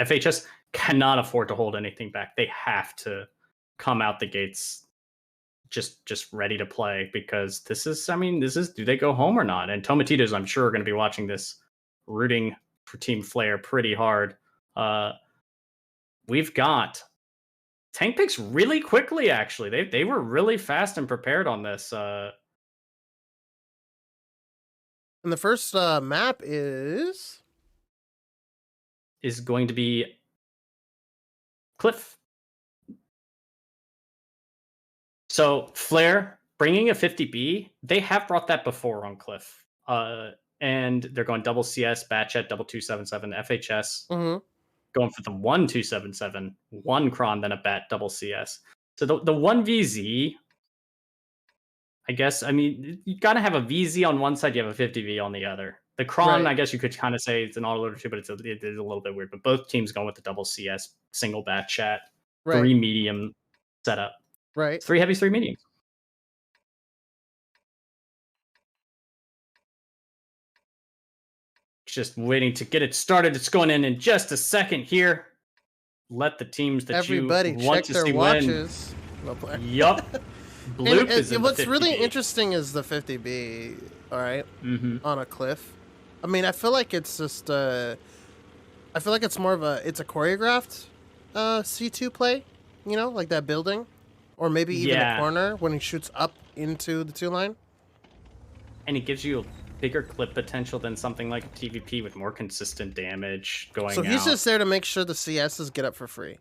FHS cannot afford to hold anything back. They have to come out the gates just ready to play, because this is do they go home or not? And Tomatitos, I'm sure, are going to be watching this, rooting for Team Flare pretty hard. We've got tank picks really quickly, actually. They were really fast and prepared on this. And the first map is going to be Cliff. So Flare bringing a 50B, they have brought that before on Cliff. And they're going double CS, Batchet, double 277, FHS. Going for the 1-277, one Kron, then a Bat, double CS. So the 1VZ, I guess, you got to have a VZ on one side, you have a 50V on the other. The Kron, right. I guess you could kind of say it's an autoloader too, but it is a little bit weird. But both teams going with the double CS, single Batchet, right. 3 medium setup. Right. 3 heavies, 3 mediums. Just waiting to get it started. It's going in just a second here. Let the teams that everybody you want to see watches. Win. Yup. Bloop is in what's the 50B. Really interesting is the 50B, all right, on a Cliff. I feel like it's just I feel like it's more of it's a choreographed C2 play, like that building, or maybe even a corner when he shoots up into the 2 line. And it gives you bigger clip potential than something like a TVP with more consistent damage going out. So he's just there to make sure the CSs get up for free.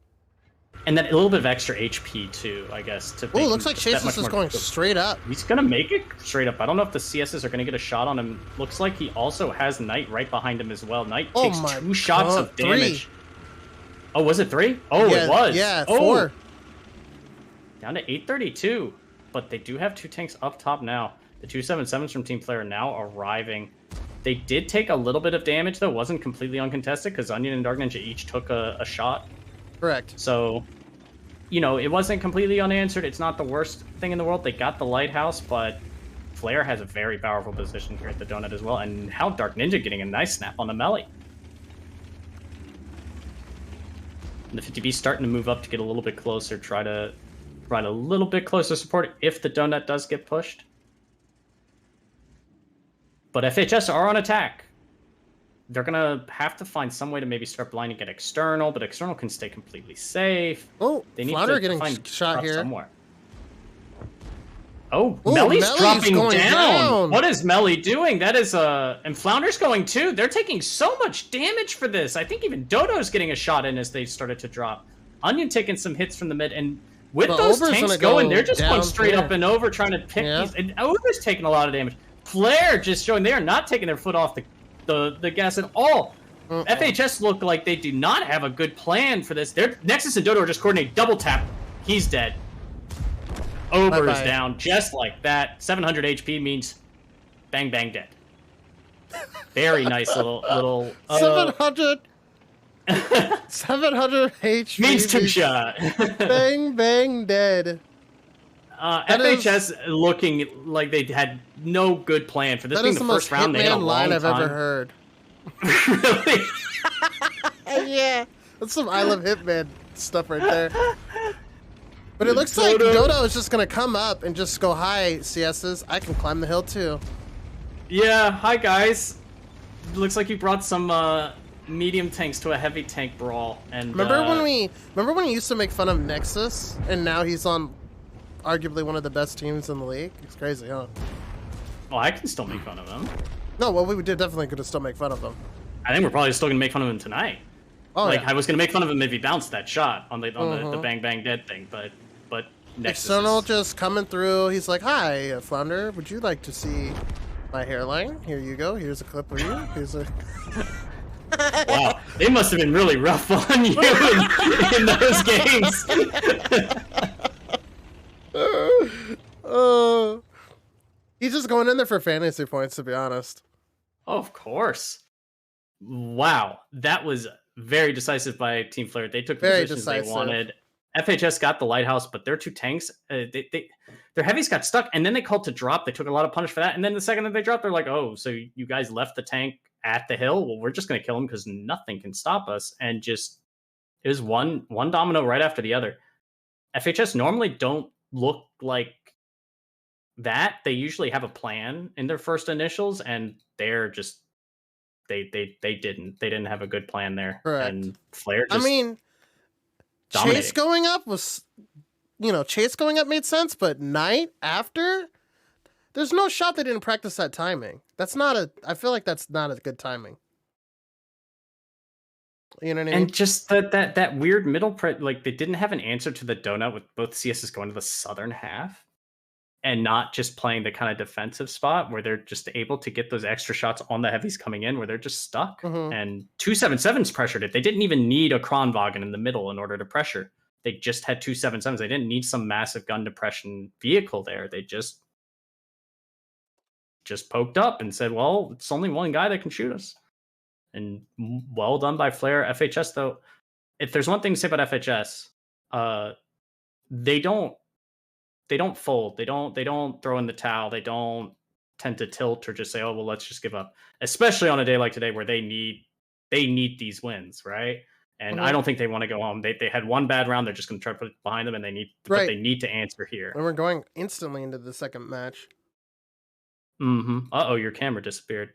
And then a little bit of extra HP too, I guess. Oh, looks like Chase is going straight up. He's going to make it straight up. I don't know if the CSs are going to get a shot on him. Looks like he also has Knight right behind him as well. Knight takes 2 shots of damage. 3. Oh, was it 3? Oh, yeah, it was. Yeah, 4. Down to 832. But they do have 2 tanks up top now. The 277s from Team Flare are now arriving. They did take a little bit of damage, though. It wasn't completely uncontested because Onion and Dark Ninja each took a shot. Correct. So, it wasn't completely unanswered. It's not the worst thing in the world. They got the Lighthouse, but Flare has a very powerful position here at the Donut as well. And how Dark Ninja getting a nice snap on the melee. And the 50B starting to move up to get a little bit closer, try to provide a little bit closer support if the Donut does get pushed. But FHS are on attack. They're going to have to find some way to maybe start blinding at External, but External can stay completely safe. Oh, they need to getting find shot here. Somewhere. Oh, Melly's dropping down. What is Melly doing? That is and Flounder's going too. They're taking so much damage for this. I think even Dodo's getting a shot in as they started to drop. Onion taking some hits from the mid, and with those tanks going, they're just going straight up and over trying to pick these. And Over's taking a lot of damage. Flare just showing they are not taking their foot off the gas at all. FHS look like they do not have a good plan for this. Nexus and Dodo are just coordinating double tap. He's dead. Over is down just like that. 700 HP means bang bang dead. Very nice little 700 HP means 2 shot. Bang bang dead. FHS looking like they had no good plan for this being the first round. They had a long I've ever heard. Really? Yeah, that's some I Love Hitman stuff right there. But it looks like Dodo is just gonna come up and just go, "Hi, CSs, I can climb the hill too." Yeah, hi guys. Looks like you brought some medium tanks to a heavy tank brawl. And remember when he used to make fun of Nexus, and now he's on arguably one of the best teams in the league? It's crazy, huh? Well, I can still make fun of him. No, well, we definitely could still make fun of him. I think we're probably still gonna make fun of him tonight. Oh, I was gonna make fun of him if he bounced that shot on the bang bang dead thing, but Nexus External just coming through. He's like, "Hi, Flounder. Would you like to see my hairline? Here you go. Here's a clip of you. Here's a." Wow, they must have been really rough on you in those games. He's just going in there for fantasy points, to be honest. Of course. Wow, that was very decisive by Team Flare. They took the positions they wanted. FHS got the Lighthouse, but their 2 tanks, their heavies got stuck, and then they called to drop. They took a lot of punish for that, and then the second that they dropped, they're like, "Oh, so you guys left the tank at the hill? Well, we're just going to kill him because nothing can stop us," and just It was one domino right after the other. FHS normally don't look like that. They usually have a plan in their first initials, and they're just they didn't have a good plan there. Correct. And Flare just dominating. Chase going up was, Chase going up made sense, but Knight after, there's no shot they didn't practice that timing. I feel like that's not a good timing. You know what I mean? And just that weird middle like they didn't have an answer to the donut with both CSs going to the southern half and not just playing the kind of defensive spot where they're just able to get those extra shots on the heavies coming in where they're just stuck. And 277s pressured it. They didn't even need a Kronwagen in the middle in order to pressure. They just had 277s. They didn't need some massive gun depression vehicle there. They just poked up and said, well, it's only one guy that can shoot us. And well done by Flare. FHS, though, if there's one thing to say about FHS, they don't fold. They don't throw in the towel. They don't tend to tilt or just say, oh, well, let's just give up. Especially on a day like today where they need these wins, right? And I don't think they want to go home. They had one bad round. They're just going to try to put it behind them, and they need to answer here. And we're going instantly into the second match. Uh-oh, your camera disappeared.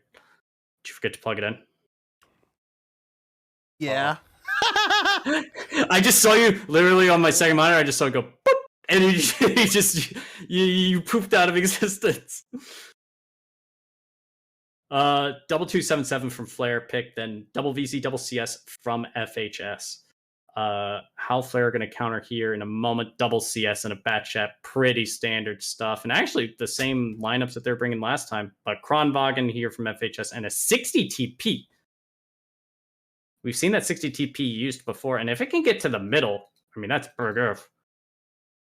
Did you forget to plug it in? Yeah. I just saw you literally on my second monitor. I just saw it go boop, and you poofed out of existence. Double 277 from Flare pick, then double VC, double CS from FHS. How Flare are going to counter here in a moment. Double CS and a bat chat, pretty standard stuff, and actually the same lineups that they're bringing last time. But Kronwagen here from FHS and a 60 TP. We've seen that 60 TP used before, and if it can get to the middle, I mean, that's Berger.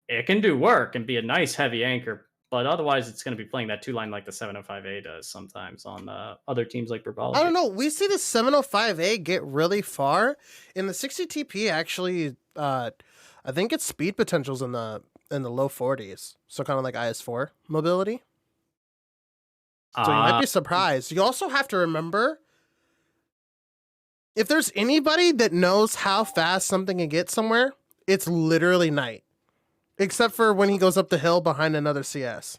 It can do work and be a nice heavy anchor, but otherwise it's going to be playing that 2-line like the 705A does sometimes on other teams like Burbology. I don't know. We see the 705A get really far, and the 60 TP actually, I think its speed potential's in the low 40s, so kind of like IS4 mobility. So you might be surprised. You also have to remember, if there's anybody that knows how fast something can get somewhere, it's literally Knight. Except for when he goes up the hill behind another CS.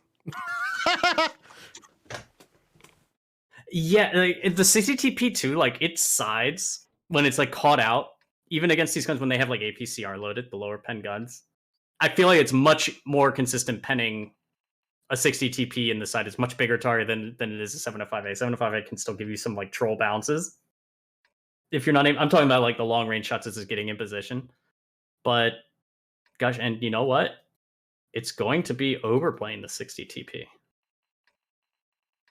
Yeah, like the 60 TP too, like it sides when it's like caught out, even against these guns when they have like APCR loaded, the lower pen guns. I feel like it's much more consistent penning a 60 TP in the side. It's much bigger target than it is a 705A. 705A can still give you some like troll bounces. If you're not I'm talking about like the long range shots as it's getting in position. But gosh, and you know what? It's going to be overplaying the 60 TP.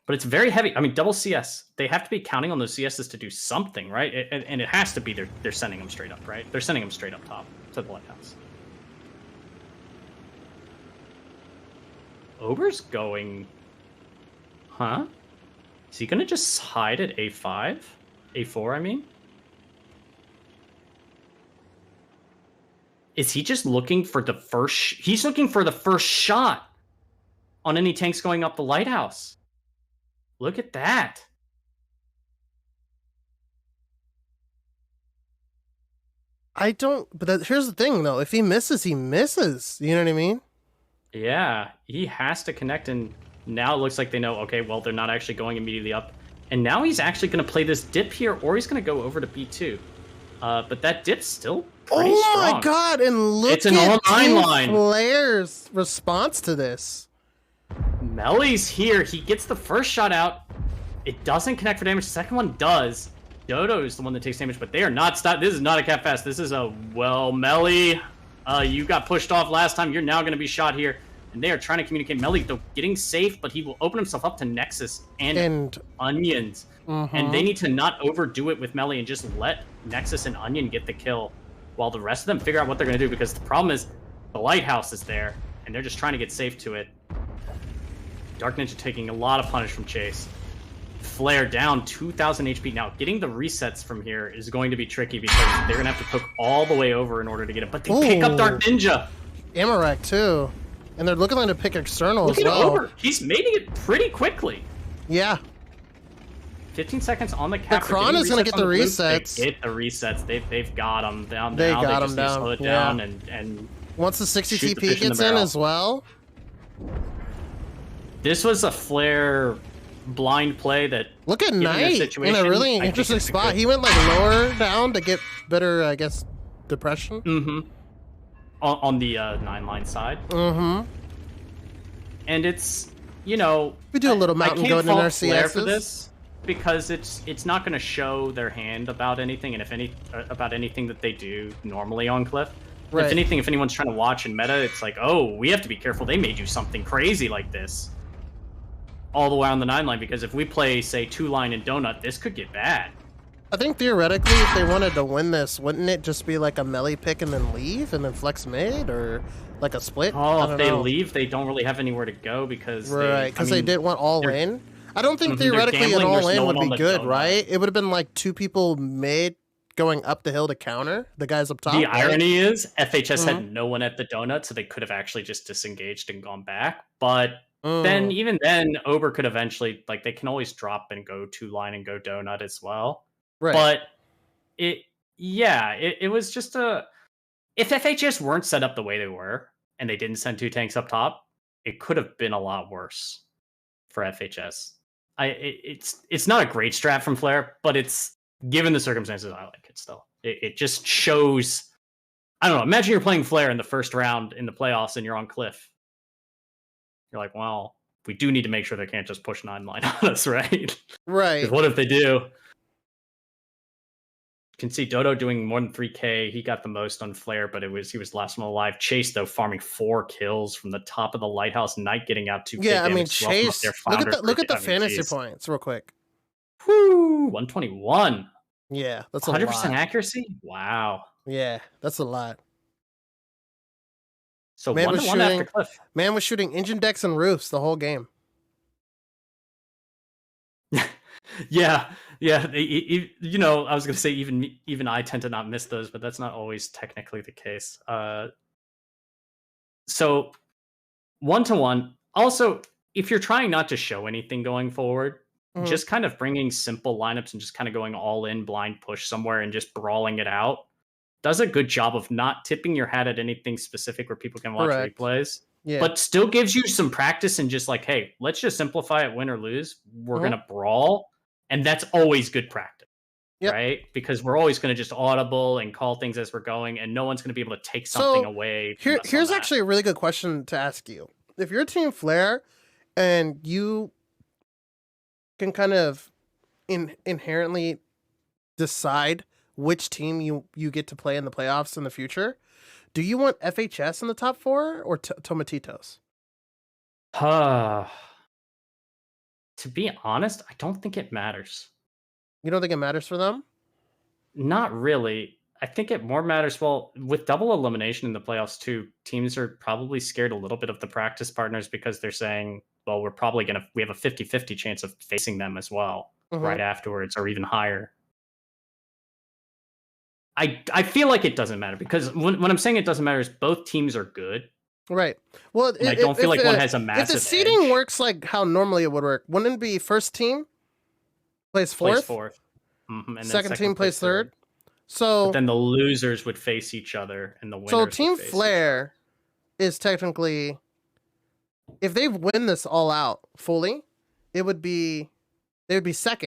But it's very heavy. I mean, double CS. They have to be counting on those CSs to do something, right? And it has to be they're sending them straight up, right? They're sending them straight up top to the lighthouse. Ober's going... Huh? Is he going to just hide at A5? A4, I mean? Is he just looking for the first... He's looking for the first shot on any tanks going up the lighthouse. Look at that. I don't... But here's the thing, though. If he misses, he misses. You know what I mean? Yeah, he has to connect, and now it looks like they know, okay, well, they're not actually going immediately up. And now he's actually going to play this dip here, or he's going to go over to B2. But that dip's still pretty strong. Oh my god, and look it's an all-9 line. Flare's response to this. Melly's here. He gets the first shot out. It doesn't connect for damage. The second one does. Dodo is the one that takes damage, but they are not stopped. This is not a cap fest. This is a, well, Melly, you got pushed off last time. You're now going to be shot here. And they are trying to communicate. Melly, though, getting safe, but he will open himself up to Nexus and Onions. And they need to not overdo it with Melly and just let Nexus and Onion get the kill while the rest of them figure out what they're going to do, because the problem is the lighthouse is there, and they're just trying to get safe to it. Dark Ninja taking a lot of punish from Chase. Flare down 2,000 HP. Now, getting the resets from here is going to be tricky because they're going to have to poke all the way over in order to get it. But they pick up Dark Ninja. Amarek, too. And they're looking to pick external as well. Over. He's making it pretty quickly. Yeah. 15 seconds on the cap. The Kron is going to get the resets. They get the resets. They've got them down. They now. got they them just need to down. slow it down and once the 60 TP gets in as well. This was a Flare blind play that. Look at Knight in a really interesting spot. He went like lower down to get better, I guess, depression. Mm-hmm. On the 9-line side. Mm-hmm. And it's, you know, we do a little mountain goat in our CSs for this because it's not going to show their hand about anything, and about anything that they do normally on Cliff. Right. If anything, if anyone's trying to watch in meta, it's like, oh, we have to be careful. They may do something crazy like this all the way on the 9-line, because if we play, say, 2-line and Donut, this could get bad. I think theoretically, if they wanted to win this, wouldn't it just be like a melee pick and then leave and then flex mid, or like a split? Oh, if they leave, they don't really have anywhere to go because they didn't want all in. I don't think theoretically an all in would be good, right? It would have been like 2 people mid going up the hill to counter the guys up top. The irony is FHS had no one at the Donut, so they could have actually just disengaged and gone back. But then even then, Ober could eventually, like, they can always drop and go 2-line and go Donut as well. Right. But it was just if FHS weren't set up the way they were and they didn't send 2 tanks up top, it could have been a lot worse for FHS. It's not a great strat from Flare, but it's, given the circumstances, I like it still. It just shows, I don't know, imagine you're playing Flare in the first round in the playoffs and you're on Cliff. You're like, well, we do need to make sure they can't just push 9-line on us, right? Right. Because what if they do? Can see Dodo doing more than 3K. He got the most on Flare, but he was last one alive. Chase, though, farming 4 kills from the top of the lighthouse. Knight getting out 2K. Yeah, I mean, Chase. Look at the fantasy points, real quick. Whoo, 121. Yeah, that's a 100% lot. accuracy. Wow. Yeah, that's a lot. So man 1-1 after Cliff. Man was shooting engine decks and roofs the whole game. Yeah. You know, I was going to say even I tend to not miss those, but that's not always technically the case. So 1-1. Also, if you're trying not to show anything going forward, just kind of bringing simple lineups and just kind of going all in blind push somewhere and just brawling it out does a good job of not tipping your hat at anything specific where people can watch replays. Yeah. But still gives you some practice and just like, hey, let's just simplify it, win or lose. We're going to brawl. And that's always good practice, right? Because we're always going to just audible and call things as we're going, and no one's going to be able to take something away. Here's actually a really good question to ask you. If you're Team Flare and you can kind of inherently decide which team you get to play in the playoffs in the future, do you want FHS in the top 4 or Tomatitos? To be honest, I don't think it matters. You don't think it matters for them? Not really. I think it more matters, well, with double elimination in the playoffs too, teams are probably scared a little bit of the practice partners because they're saying, well, we have a 50-50 chance of facing them as well right afterwards or even higher. I feel like it doesn't matter because when I'm saying it doesn't matter is both teams are good. Right. Well, I don't feel like one has a massive If the seeding edge. works like how normally it would work, wouldn't it be first team plays fourth? And second team plays third. So but then the losers would face each other and the winners. So Team Flare is technically, if they win this all out fully, they would be second.